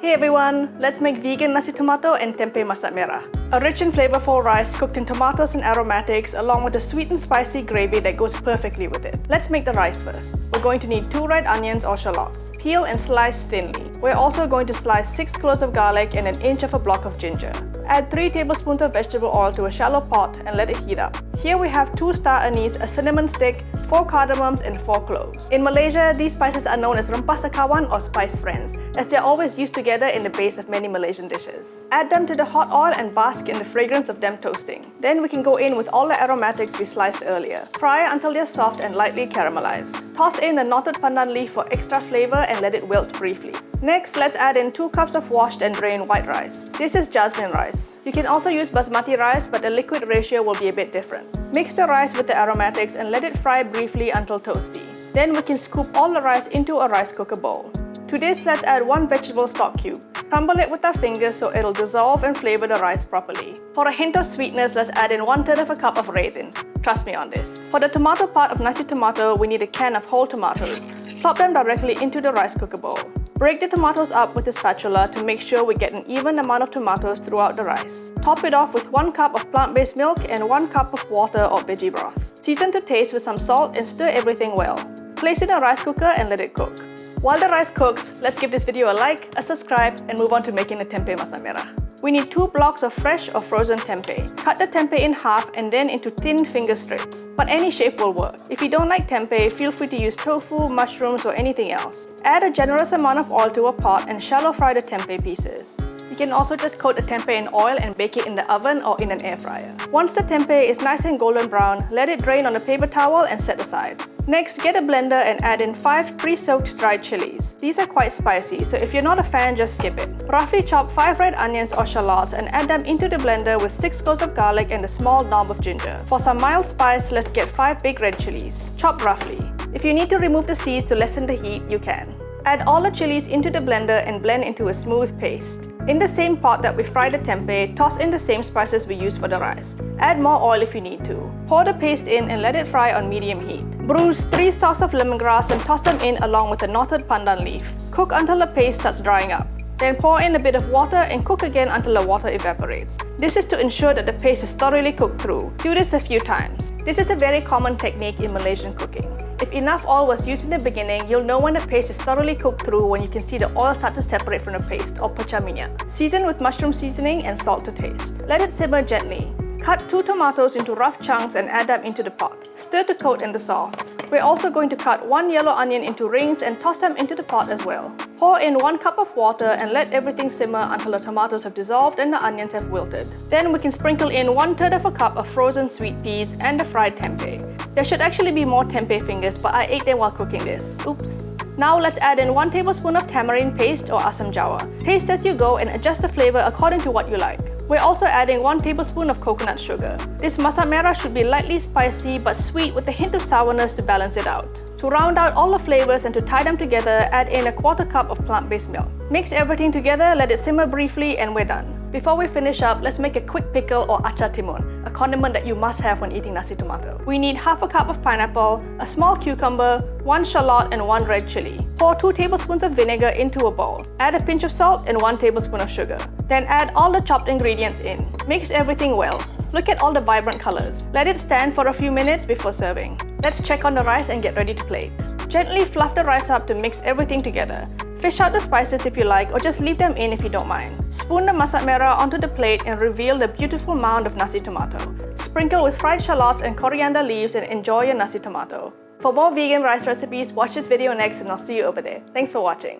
Hey everyone, let's make vegan nasi tomato and tempeh masak merah. A rich and flavorful rice cooked in tomatoes and aromatics along with a sweet and spicy gravy that goes perfectly with it. Let's make the rice first. We're going to need 2 red onions or shallots. Peel and slice thinly. We're also going to slice 6 cloves of garlic and an inch of a block of ginger. Add 3 tablespoons of vegetable oil to a shallow pot and let it heat up. Here we have 2 star anise, a cinnamon stick, 4 cardamoms and 4 cloves. In Malaysia, these spices are known as rempah sekawan or spice friends, as they're always used together in the base of many Malaysian dishes. Add them to the hot oil and bask in the fragrance of them toasting. Then we can go in with all the aromatics we sliced earlier. Fry until they're soft and lightly caramelized. Toss in a knotted pandan leaf for extra flavor and let it wilt briefly. Next, let's add in 2 cups of washed and drained white rice. This is jasmine rice. You can also use basmati rice, but the liquid ratio will be a bit different. Mix the rice with the aromatics and let it fry briefly until toasty. Then we can scoop all the rice into a rice cooker bowl. To this, let's add 1 vegetable stock cube. Crumble it with our fingers so it'll dissolve and flavor the rice properly. For a hint of sweetness, let's add in 1/3 of a cup of raisins. Trust me on this. For the tomato part of nasi tomato, we need a can of whole tomatoes. Plop them directly into the rice cooker bowl. Break the tomatoes up with a spatula to make sure we get an even amount of tomatoes throughout the rice. Top it off with 1 cup of plant-based milk and 1 cup of water or veggie broth. Season to taste with some salt and stir everything well. Place it in a rice cooker and let it cook. While the rice cooks, let's give this video a like, a subscribe, and move on to making the tempeh masak merah. We need 2 blocks of fresh or frozen tempeh. Cut the tempeh in half and then into thin finger strips, but any shape will work. If you don't like tempeh, feel free to use tofu, mushrooms, or anything else. Add a generous amount of oil to a pot and shallow fry the tempeh pieces. You can also just coat the tempeh in oil and bake it in the oven or in an air fryer. Once the tempeh is nice and golden brown, let it drain on a paper towel and set aside. Next, get a blender and add in 5 pre-soaked dried chilies. These are quite spicy, so if you're not a fan, just skip it. Roughly chop 5 red onions or shallots and add them into the blender with 6 cloves of garlic and a small knob of ginger. For some mild spice, let's get 5 big red chilies. Chop roughly. If you need to remove the seeds to lessen the heat, you can. Add all the chilies into the blender and blend into a smooth paste. In the same pot that we fried the tempeh, toss in the same spices we used for the rice. Add more oil if you need to. Pour the paste in and let it fry on medium heat. Bruise 3 stalks of lemongrass and toss them in along with a knotted pandan leaf. Cook until the paste starts drying up. Then pour in a bit of water and cook again until the water evaporates. This is to ensure that the paste is thoroughly cooked through. Do this a few times. This is a very common technique in Malaysian cooking. If enough oil was used in the beginning, you'll know when the paste is thoroughly cooked through when you can see the oil start to separate from the paste or pecah minyak. Season with mushroom seasoning and salt to taste. Let it simmer gently. Cut 2 tomatoes into rough chunks and add them into the pot. Stir to coat in the sauce. We're also going to cut 1 yellow onion into rings and toss them into the pot as well. Pour in 1 cup of water and let everything simmer until the tomatoes have dissolved and the onions have wilted. Then we can sprinkle in 1/3 of a cup of frozen sweet peas and the fried tempeh. There should actually be more tempeh fingers, but I ate them while cooking this. Oops. Now let's add in 1 tablespoon of tamarind paste or asam jawa. Taste as you go and adjust the flavor according to what you like. We're also adding 1 tablespoon of coconut sugar. This masak merah should be lightly spicy but sweet with a hint of sourness to balance it out. To round out all the flavors and to tie them together, add in a 1/4 cup of plant-based milk. Mix everything together, let it simmer briefly, and we're done. Before we finish up, let's make a quick pickle or achar timun, a condiment that you must have when eating nasi tomato. We need 1/2 cup of pineapple, a small cucumber, 1 shallot and 1 red chili. Pour 2 tablespoons of vinegar into a bowl. Add a pinch of salt and 1 tablespoon of sugar. Then add all the chopped ingredients in. Mix everything well. Look at all the vibrant colors. Let it stand for a few minutes before serving. Let's check on the rice and get ready to plate. Gently fluff the rice up to mix everything together. Fish out the spices if you like or just leave them in if you don't mind. Spoon the masak merah onto the plate and reveal the beautiful mound of nasi tomato. Sprinkle with fried shallots and coriander leaves and enjoy your nasi tomato. For more vegan rice recipes, watch this video next and I'll see you over there. Thanks for watching.